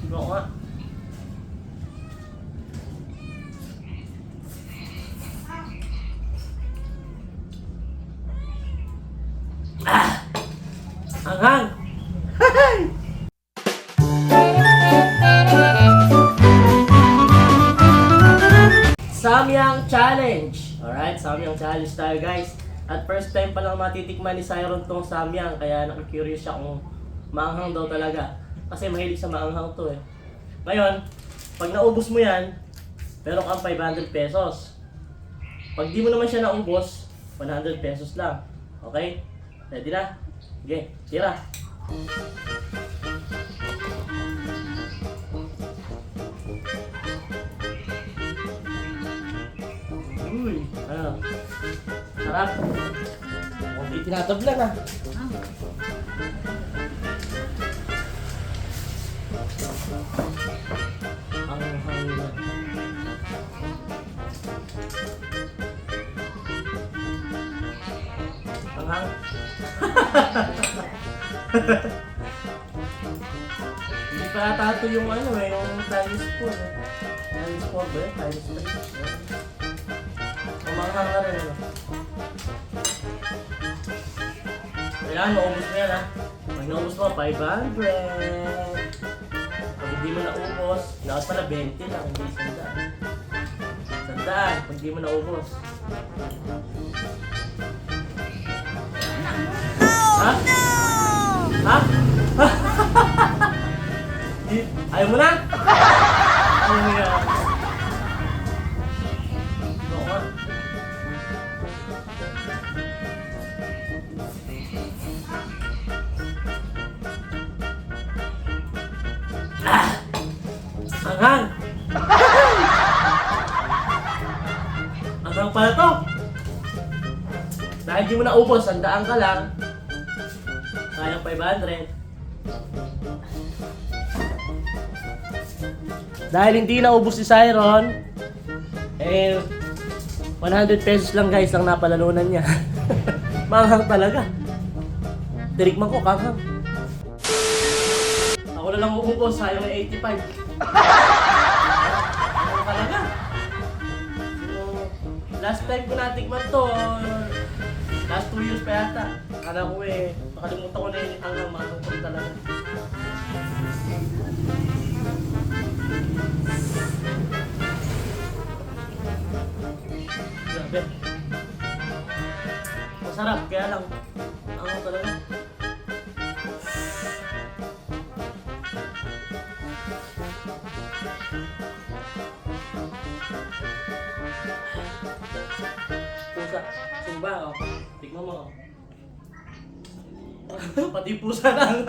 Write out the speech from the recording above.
Oo nga. Anghang! Samyang Challenge! Alright, Samyang Challenge tayo guys. At first time pa lang matitikman ni Siron tong Samyang, kaya nakikurious siya kung maanghang daw talaga. Kasi mahilig sa maanghang to eh. Ngayon, pag naubos mo yan, meron kang 500 pesos. Pag di mo naman siya naubos, 100 pesos lang. Okay? Ready na? Okay, tira. Uy, ano? Sarap. Huwag itinatablan ah. Ang hangin. Ang hangin. Hindi pa natato yung ano eh, yung Chinese food eh. Chinese food ba eh? Chinese food. Kumanghang na rin ano. Kailangan maubos mo yan ha. Pag naubos mo, 500. Pag hindi mo naubos, dapat pala 20 lang, hindi 100. 100, pag hindi mo naubos. Ha? Ha? Ayaw mo na? Ayaw mo na? Oo nga. Anghang! Anghang pala to! Dahil di mo naubos, sandaan ka lang. Sayang 500. Dahil hindi naubos si Siron, eh, 100 pesos lang guys ang napalalunan niya. Manghang talaga. Tirikman ko, kanghang. Ako na lang uubos, sayang na 85. Ano talaga? So, last time ko natikman to, last 2 years pa yata. Akala ko eh, makalimutan ko na yung anghang, manghang talaga. Grabe. Masarap, kaya lang anghang talaga. Pusa, sumba oh. Tignan mo oh. Pati pusa na ang